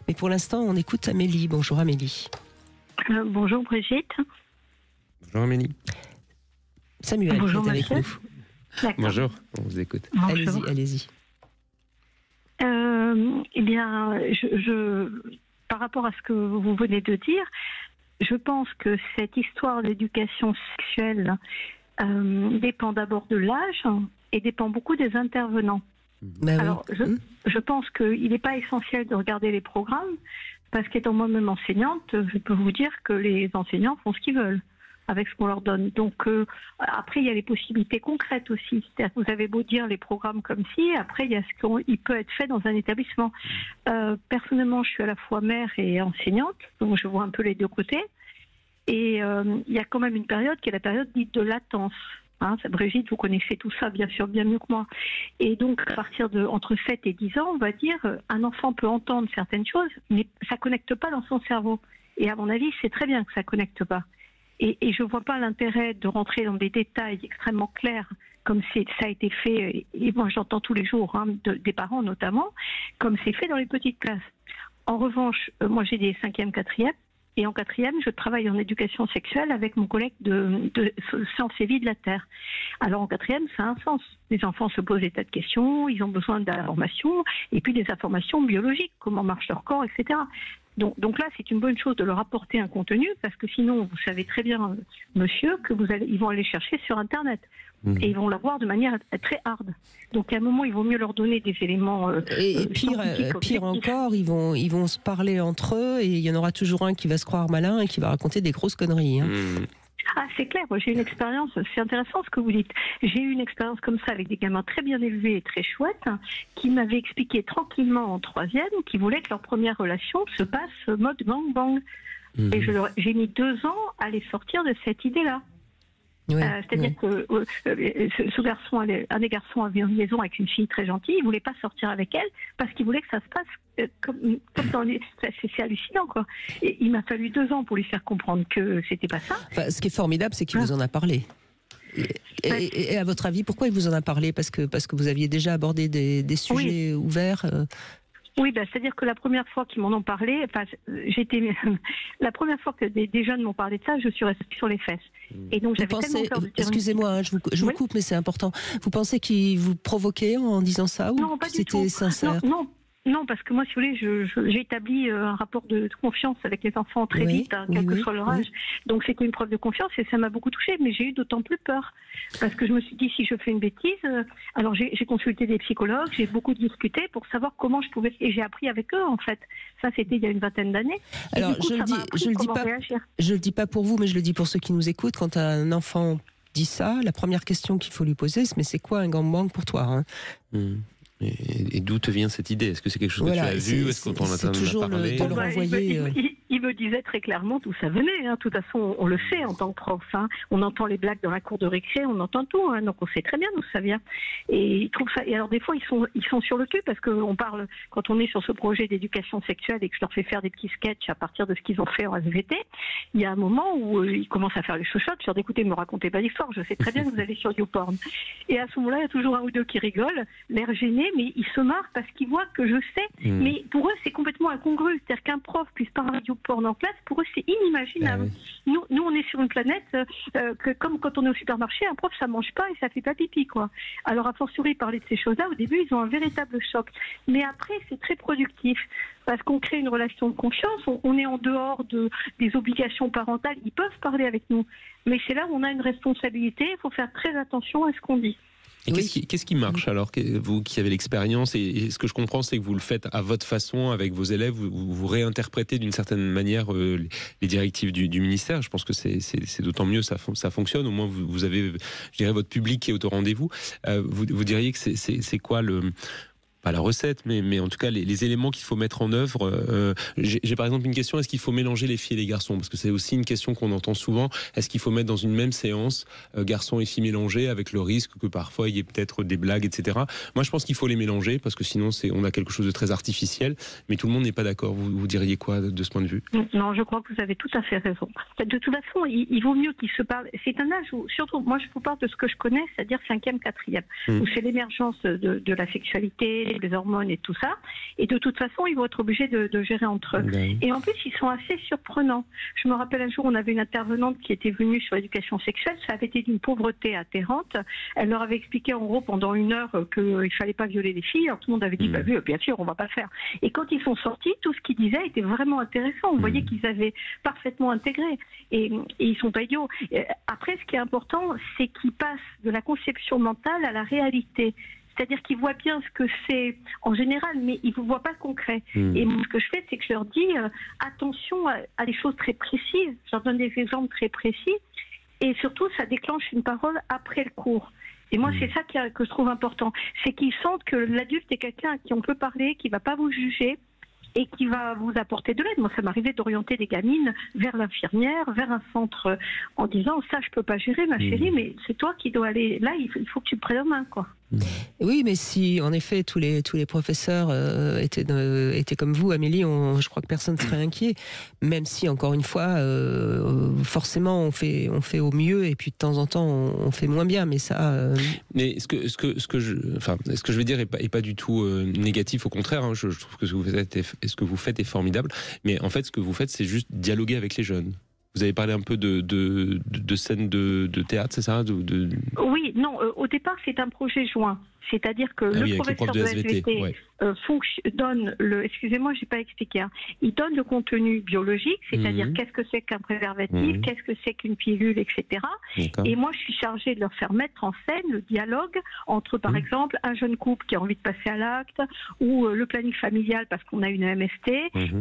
Mais pour l'instant, on écoute Amélie. Bonjour Amélie. Bonjour Brigitte. Bonjour Amélie. Samuel Bonjour, est avec monsieur. nous. D'accord. Bonjour, on vous écoute. Bonjour. Allez-y. Eh bien, par rapport à ce que vous venez de dire, je pense que cette histoire d'éducation sexuelle dépend d'abord de l'âge et dépend beaucoup des intervenants. Ben Alors, je pense qu'il n'est pas essentiel de regarder les programmes, parce qu'étant moi-même enseignante, je peux vous dire que les enseignants font ce qu'ils veulent avec ce qu'on leur donne. Donc, après, il y a les possibilités concrètes aussi. C'est-à-dire que vous avez beau dire les programmes comme si, après, il y a ce qu'il peut être fait dans un établissement. Personnellement, je suis à la fois mère et enseignante, donc je vois un peu les deux côtés. Et il y a quand même une période qui est la période dite de latence. Brigitte, vous connaissez tout ça bien sûr bien mieux que moi. Et donc à partir de entre 7 et 10 ans, on va dire, un enfant peut entendre certaines choses, mais ça connecte pas dans son cerveau. Et à mon avis, c'est très bien que ça connecte pas. Et je vois pas l'intérêt de rentrer dans des détails extrêmement clairs, comme ça a été fait, et moi j'entends tous les jours, des parents notamment, comme c'est fait dans les petites classes. En revanche, moi j'ai des 5e, 4e, et en 4e, je travaille en éducation sexuelle avec mon collègue de Sciences et Vie de la Terre. Alors en 4e, ça a un sens. Les enfants se posent des tas de questions, ils ont besoin d'informations, et puis des informations biologiques, comment marche leur corps, etc. Donc là, c'est une bonne chose de leur apporter un contenu, parce que sinon, vous savez très bien, monsieur, que ils vont aller chercher sur Internet. Et ils vont l'avoir de manière très hard. Donc à un moment, il vaut mieux leur donner des éléments. Et pire encore, ils vont se parler entre eux, et il y en aura toujours un qui va se croire malin et qui va raconter des grosses conneries. Ah, c'est clair. Moi, j'ai une expérience. C'est intéressant ce que vous dites. J'ai eu une expérience comme ça avec des gamins très bien élevés et très chouettes, qui m'avaient expliqué tranquillement en 3e qu'ils voulaient que leur première relation se passe mode gang-bang. Et j'ai mis 2 ans à les sortir de cette idée-là. C'est-à-dire que ce garçon, un des garçons avait une liaison avec une fille très gentille, il voulait pas sortir avec elle parce qu'il voulait que ça se passe comme dans les... C'est hallucinant, quoi. Et il m'a fallu 2 ans pour lui faire comprendre que c'était pas ça. Enfin, ce qui est formidable, c'est qu'il vous en a parlé. Et à votre avis, pourquoi il vous en a parlé ? Parce que vous aviez déjà abordé des sujets ouverts. Oui, c'est-à-dire que la première fois qu'ils m'en ont parlé, la première fois que des jeunes m'ont parlé de ça, je suis restée sur les fesses. Et donc j'avais tellement peur de dire. Excusez-moi, je vous coupe, mais c'est important. Vous pensez qu'il vous provoquait en disant ça, ou non, pas que du c'était tout. sincère ? Non, parce que moi, si vous voulez, j'ai établi un rapport de confiance avec les enfants très vite, quel que soit leur âge. Donc c'était une preuve de confiance et ça m'a beaucoup touchée, mais j'ai eu d'autant plus peur. Parce que je me suis dit, si je fais une bêtise, alors j'ai consulté des psychologues, j'ai beaucoup discuté pour savoir comment je pouvais, et j'ai appris avec eux en fait. Ça, c'était il y a une vingtaine d'années. Alors je le dis pas pour vous, mais je le dis pour ceux qui nous écoutent. Quand un enfant dit ça, la première question qu'il faut lui poser, c'est: mais c'est quoi un gangbang pour toi, Et d'où te vient cette idée ? Est-ce que c'est quelque chose que tu as vu ? Est-ce qu'on en a parlé ? de le renvoyer. Il me disait très clairement d'où ça venait. De toute façon, on le sait en tant que prof. On entend les blagues dans la cour de récré, on entend tout. Donc on sait très bien d'où ça vient. Et ils trouvent ça. Et alors des fois, ils sont sur le cul parce qu'on parle, quand on est sur ce projet d'éducation sexuelle et que je leur fais faire des petits sketchs à partir de ce qu'ils ont fait en SVT, il y a un moment où ils commencent à faire les chochottes. Je leur dis: écoutez, ne me racontez pas d'histoire. Je sais très bien que vous allez sur YouPorn. Et à ce moment-là, il y a toujours un ou deux qui rigolent, l'air gêné, mais ils se marrent parce qu'ils voient que je sais. Mais pour eux, c'est complètement incongru. C'est-à-dire qu'un prof puisse parler de YouPorn en classe, pour eux, c'est inimaginable. Nous, on est sur une planète que, comme quand on est au supermarché, un prof, ça mange pas et ça fait pas pipi, quoi. Alors, a fortiori, parler de ces choses-là, au début, ils ont un véritable choc. Mais après, c'est très productif. Parce qu'on crée une relation de confiance, on est en dehors des obligations parentales. Ils peuvent parler avec nous. Mais c'est là où on a une responsabilité. Il faut faire très attention à ce qu'on dit. Et qu'est-ce qui marche alors, vous qui avez l'expérience, et ce que je comprends, c'est que vous le faites à votre façon avec vos élèves, vous réinterprétez d'une certaine manière les directives du ministère. Je pense que c'est d'autant mieux, ça fonctionne. Au moins vous avez, je dirais, votre public qui est au rendez-vous. Vous diriez que c'est quoi pas la recette, mais en tout cas les éléments qu'il faut mettre en œuvre. J'ai par exemple une question: est-ce qu'il faut mélanger les filles et les garçons ? Parce que c'est aussi une question qu'on entend souvent. Est-ce qu'il faut mettre dans une même séance garçons et filles mélangés, avec le risque que parfois il y ait peut-être des blagues, etc. Moi, je pense qu'il faut les mélanger, parce que sinon on a quelque chose de très artificiel, mais tout le monde n'est pas d'accord. Vous diriez quoi de ce point de vue ? Non, je crois que vous avez tout à fait raison. De toute façon, il vaut mieux qu'ils se parlent. C'est un âge où, surtout, moi je vous parle de ce que je connais, c'est-à-dire 5e, 4e, où c'est l'émergence de la sexualité, avec les hormones et tout ça. Et de toute façon, ils vont être obligés de gérer entre eux. Oui. Et en plus, ils sont assez surprenants. Je me rappelle un jour, on avait une intervenante qui était venue sur l'éducation sexuelle. Ça avait été d'une pauvreté atterrante. Elle leur avait expliqué en gros pendant 1 heure qu'il ne fallait pas violer les filles. Alors tout le monde avait dit, bah, bien sûr, on va pas le faire. Et quand ils sont sortis, tout ce qu'ils disaient était vraiment intéressant. On voyait qu'ils avaient parfaitement intégré. Et ils sont pas idiots. Après, ce qui est important, c'est qu'ils passent de la conception mentale à la réalité. C'est-à-dire qu'ils voient bien ce que c'est en général, mais ils ne voient pas le concret. Et moi, ce que je fais, c'est que je leur dis attention à des choses très précises. Je leur donne des exemples très précis. Et surtout, ça déclenche une parole après le cours. Et moi, c'est ça que je trouve important. C'est qu'ils sentent que l'adulte est quelqu'un à qui on peut parler, qui ne va pas vous juger et qui va vous apporter de l'aide. Moi, ça m'arrivait d'orienter des gamines vers l'infirmière, vers un centre, en disant « ça, je ne peux pas gérer, ma chérie, mais c'est toi qui dois aller là, il faut que tu me prennes en main, quoi ». Oui, mais si en effet tous les professeurs étaient comme vous, Amélie, je crois que personne ne serait inquiet. Même si, encore une fois, forcément on fait au mieux et puis de temps en temps on fait moins bien. Mais ça. Mais ce que je veux dire est pas du tout négatif. Au contraire, hein, je trouve que ce que vous faites est formidable. Mais en fait, ce que vous faites, c'est juste dialoguer avec les jeunes. Vous avez parlé un peu de scènes de théâtre, c'est ça? Oui, non, au départ, c'est un projet joint. C'est-à-dire que le professeur de SVT donne excusez-moi, je n'ai pas expliqué, hein. Il donne le contenu biologique, c'est-à-dire qu'est-ce que c'est qu'un préservatif, qu'est-ce que c'est qu'une pilule, etc. Et moi, je suis chargée de leur faire mettre en scène le dialogue entre, par exemple, un jeune couple qui a envie de passer à l'acte, ou le planning familial parce qu'on a une MST.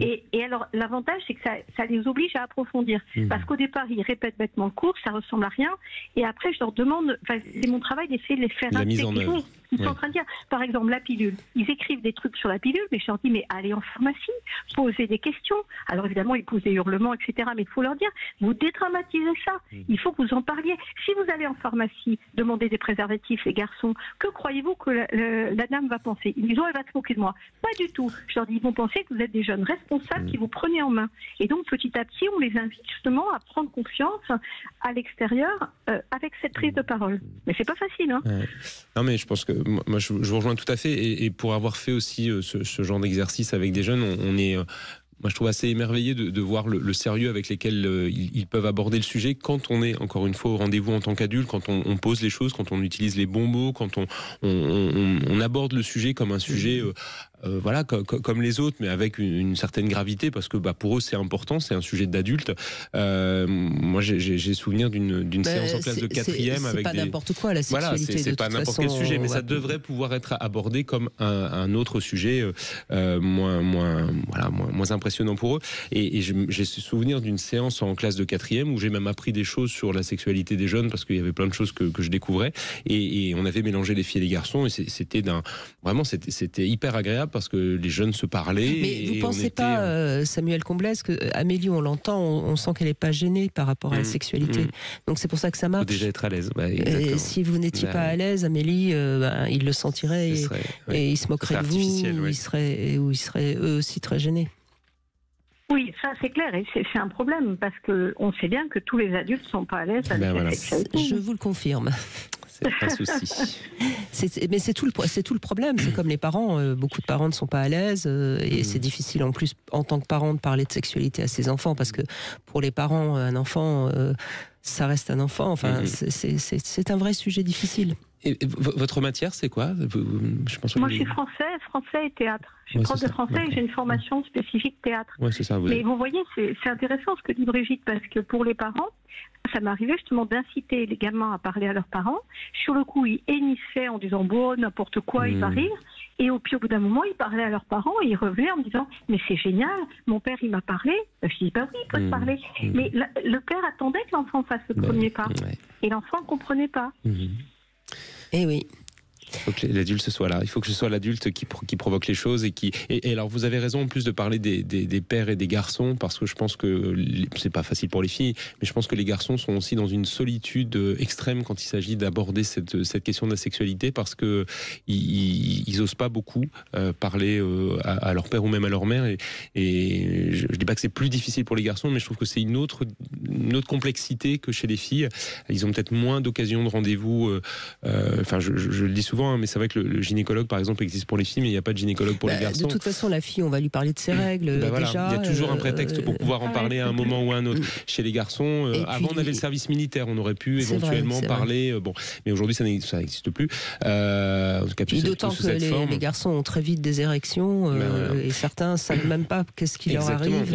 Et alors, l'avantage, c'est que ça les oblige à approfondir. Parce qu'au départ, ils répètent bêtement le cours, ça ressemble à rien. Et après, je leur demande, c'est mon travail d'essayer de les faire intégrer. Ils sont en train de dire, par exemple, la pilule. Ils écrivent des trucs sur la pilule, mais je leur dis, mais allez en pharmacie, posez des questions. Alors évidemment, ils posent des hurlements, etc. Mais il faut leur dire, vous dédramatisez ça. Il faut que vous en parliez. Si vous allez en pharmacie demander des préservatifs, les garçons, que croyez-vous que la dame va penser? Ils disent, oh, elle va se moquer de moi. Pas du tout. Je leur dis, ils vont penser que vous êtes des jeunes responsables qui vous prenez en main. Et donc, petit à petit, on les invite justement à prendre confiance à l'extérieur avec cette prise de parole. Mais c'est pas facile, hein. Non, mais je pense que moi, je vous rejoins tout à fait. Et pour avoir fait aussi ce genre d'exercice avec des jeunes, on est... moi, je trouve assez émerveillé de voir le sérieux avec lequel ils peuvent aborder le sujet quand on est, encore une fois, au rendez-vous en tant qu'adulte, quand on pose les choses, quand on utilise les bons mots, quand on aborde le sujet comme un sujet... voilà, comme les autres, mais avec une certaine gravité, parce que pour eux c'est important, c'est un sujet d'adulte. Moi j'ai souvenir d'une séance en classe de 4e avec pas n'importe quoi la sexualité. Voilà, c'est pas n'importe quel sujet, mais ça devrait pouvoir être abordé comme un autre sujet moins impressionnant pour eux. Et j'ai souvenir d'une séance en classe de 4e où j'ai même appris des choses sur la sexualité des jeunes, parce qu'il y avait plein de choses que je découvrais, et on avait mélangé les filles et les garçons, et c'était hyper agréable, parce que les jeunes se parlaient. Mais vous ne pensez pas, Samuel Comblès, que Amélie, on l'entend, on sent qu'elle n'est pas gênée par rapport à la sexualité. Donc c'est pour ça que ça marche. Il faut déjà être à l'aise. Et si vous n'étiez pas à l'aise, Amélie, il le sentirait et il se moquerait de vous, ou il serait eux aussi très gênés. Oui, ça c'est clair, et c'est un problème, parce qu'on sait bien que tous les adultes ne sont pas à l'aise avec la sexualité. Je vous le confirme. C'est pas un souci. Mais c'est tout le problème. C'est comme les parents. Beaucoup de parents ne sont pas à l'aise et c'est difficile en plus en tant que parent de parler de sexualité à ses enfants, parce que pour les parents, un enfant, ça reste un enfant. Enfin, c'est un vrai sujet difficile. Et votre matière, c'est quoi? Moi, je suis français et théâtre. Je suis prof de français et j'ai une formation spécifique théâtre. Ouais, c'est ça, Mais vous voyez, c'est intéressant ce que dit Brigitte, parce que pour les parents, ça m'est arrivé justement d'inciter les gamins à parler à leurs parents. Sur le coup, ils hennissaient en disant bon, n'importe quoi, il va rire. Et au bout d'un moment, ils parlaient à leurs parents et ils revenaient en me disant mais c'est génial, mon père il m'a parlé. Je dis bah oui, il peut te parler. Mais le père attendait que l'enfant fasse le premier pas. Et l'enfant ne comprenait pas. Eh oui. Il faut que l'adulte soit là. Il faut que ce soit l'adulte qui provoque les choses et alors vous avez raison en plus de parler des pères et des garçons, parce que je pense que c'est pas facile pour les filles, mais je pense que les garçons sont aussi dans une solitude extrême quand il s'agit d'aborder cette question de la sexualité, parce que ils osent pas beaucoup parler à leur père ou même à leur mère, et je dis pas que c'est plus difficile pour les garçons, mais je trouve que c'est une autre complexité que chez les filles. Ils ont peut-être moins d'occasions de rendez-vous. Enfin, je le dis souvent, souvent, hein, mais c'est vrai que le gynécologue, par exemple, existe pour les filles, mais il n'y a pas de gynécologue pour les garçons. De toute façon, la fille, on va lui parler de ses règles. Voilà. Déjà, il y a toujours un prétexte pour pouvoir en parler à un moment ou à un autre. Chez les garçons, avant, on avait le service militaire, on aurait pu éventuellement parler. Bon, mais aujourd'hui, ça n'existe plus. En tout cas, d'autant que les garçons ont très vite des érections et certains ne savent même pas qu'est-ce qui leur arrive.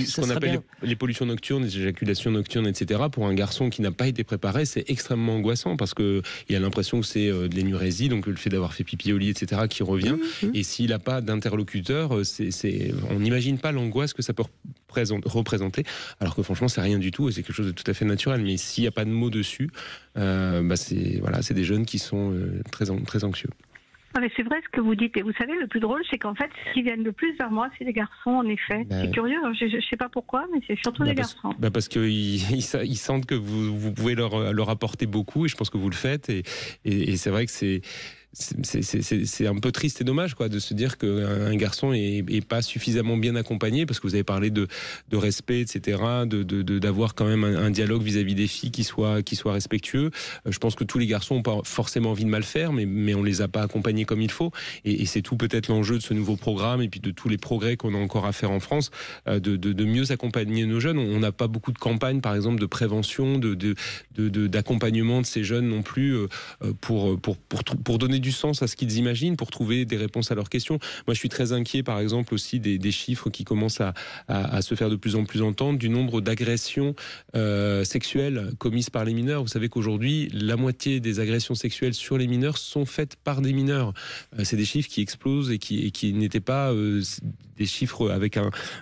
Ce qu'on appelle les pollutions nocturnes, les éjaculations nocturnes, etc. Pour un garçon qui n'a pas été préparé, c'est extrêmement angoissant parce qu'il a l'impression que c'est de l'énurésie, donc le fait d'avoir fait pipi au lit, etc., qui revient. Et s'il n'a pas d'interlocuteur, on n'imagine pas l'angoisse que ça peut représenter, alors que franchement, c'est rien du tout et c'est quelque chose de tout à fait naturel. Mais s'il n'y a pas de mots dessus, c'est des jeunes qui sont très anxieux. Ah mais c'est vrai ce que vous dites. Et vous savez, le plus drôle, c'est qu'en fait, ceux qui viennent le plus vers moi, c'est les garçons, en effet. C'est curieux, je ne sais pas pourquoi, mais c'est surtout les garçons. Parce qu'ils sentent que vous pouvez leur apporter beaucoup, et je pense que vous le faites. Et c'est vrai que c'est un peu triste et dommage de se dire qu'un garçon est pas suffisamment bien accompagné, parce que vous avez parlé de respect, etc., d'avoir quand même un dialogue vis-à-vis des filles qui soit respectueux. Je pense que tous les garçons n'ont pas forcément envie de mal faire, mais on les a pas accompagnés comme il faut, et c'est tout peut-être l'enjeu de ce nouveau programme et puis de tous les progrès qu'on a encore à faire en France, de mieux accompagner nos jeunes. On n'a pas beaucoup de campagnes, par exemple, de prévention, d'accompagnement de ces jeunes non plus, pour donner du sens à ce qu'ils imaginent, pour trouver des réponses à leurs questions. Moi, je suis très inquiet, par exemple, aussi des chiffres qui commencent à se faire de plus en plus entendre, du nombre d'agressions sexuelles commises par les mineurs. Vous savez qu'aujourd'hui, la moitié des agressions sexuelles sur les mineurs sont faites par des mineurs. C'est des chiffres qui explosent et qui n'étaient pas des chiffres avec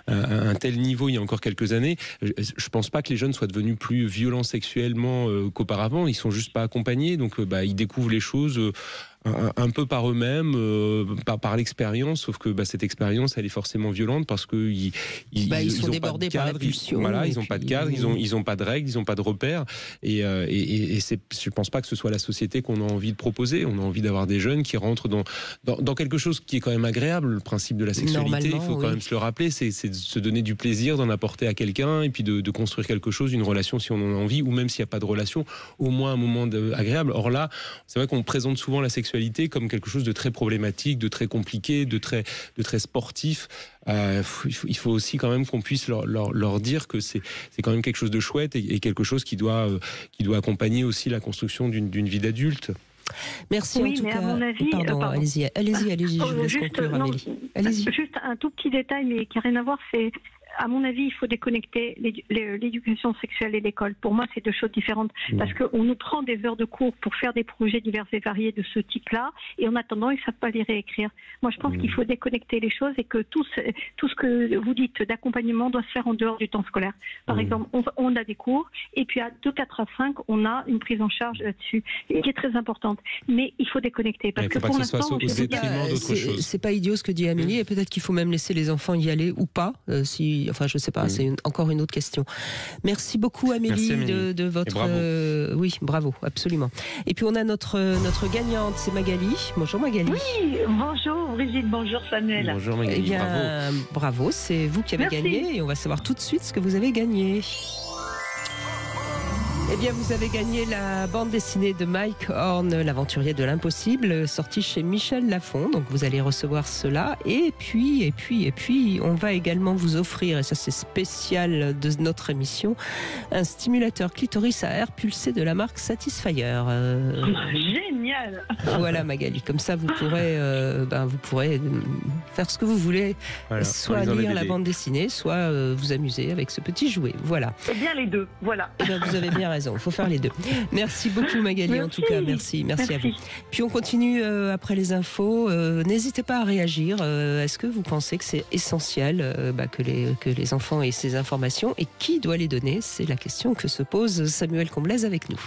un tel niveau il y a encore quelques années. Je pense pas que les jeunes soient devenus plus violents sexuellement qu'auparavant. Ils sont juste pas accompagnés, donc ils découvrent les choses un peu par eux-mêmes, par l'expérience, sauf que cette expérience, elle est forcément violente parce que ils sont débordés par la pulsion. Ils n'ont pas de cadre, ils ont pas de règles, ils n'ont pas de repères, et je pense pas que ce soit la société qu'on a envie de proposer. On a envie d'avoir des jeunes qui rentrent dans quelque chose qui est quand même agréable. Le principe de la sexualité, il faut quand même se le rappeler, c'est de se donner du plaisir, d'en apporter à quelqu'un, et puis de construire quelque chose, une relation si on en a envie, ou même s'il n'y a pas de relation, au moins un moment agréable. Or là, c'est vrai qu'on présente souvent la sexualité comme quelque chose de très problématique, de très compliqué, de très sportif. Il faut aussi quand même qu'on puisse leur dire que c'est quand même quelque chose de chouette et quelque chose qui doit accompagner aussi la construction d'une vie d'adulte. Merci en tout cas. À mon avis, pardon. Allez-y, je vous laisse conclure, Amélie. Allez-y. Juste un tout petit détail, mais qui n'a rien à voir, c'est à mon avis, il faut déconnecter l'éducation sexuelle et l'école. Pour moi, c'est deux choses différentes. Parce qu'on nous prend des heures de cours pour faire des projets divers et variés de ce type-là, et en attendant, ils ne savent pas les réécrire. Moi, je pense qu'il faut déconnecter les choses et que tout ce que vous dites d'accompagnement doit se faire en dehors du temps scolaire. Par exemple, on a des cours, et puis de 4 à 5, on a une prise en charge là-dessus, qui est très importante. Mais il faut déconnecter. Parce que pour l'instant, c'est pas idiot ce que dit Amélie, et peut-être qu'il faut même laisser les enfants y aller ou pas, enfin je sais pas, c'est encore une autre question. Merci beaucoup Amélie, de votre... bravo. Oui, bravo, absolument. Et puis on a notre gagnante, c'est Magali. Bonjour Magali. Oui, bonjour Brigitte, bonjour Samuel. Bonjour Magali, eh bien, bravo, c'est vous qui avez gagné, et on va savoir tout de suite ce que vous avez gagné. Eh bien, vous avez gagné la bande dessinée de Mike Horn, l'aventurier de l'impossible, sortie chez Michel Lafon. Donc, vous allez recevoir cela. Et puis, on va également vous offrir, et ça c'est spécial de notre émission, un stimulateur clitoris à air pulsé de la marque Satisfyer. Génial. Voilà Magali, comme ça vous pourrez faire ce que vous voulez, soit lire la bande dessinée, soit vous amuser avec ce petit jouet. Voilà. Eh bien les deux, voilà. Eh bien, vous avez bien raison, il faut faire les deux. Merci beaucoup Magali, en tout cas, merci à vous. Puis on continue après les infos. N'hésitez pas à réagir. Est-ce que vous pensez que c'est essentiel que les enfants aient ces informations, et qui doit les donner? C'est la question que se pose Samuel Comblaise avec nous.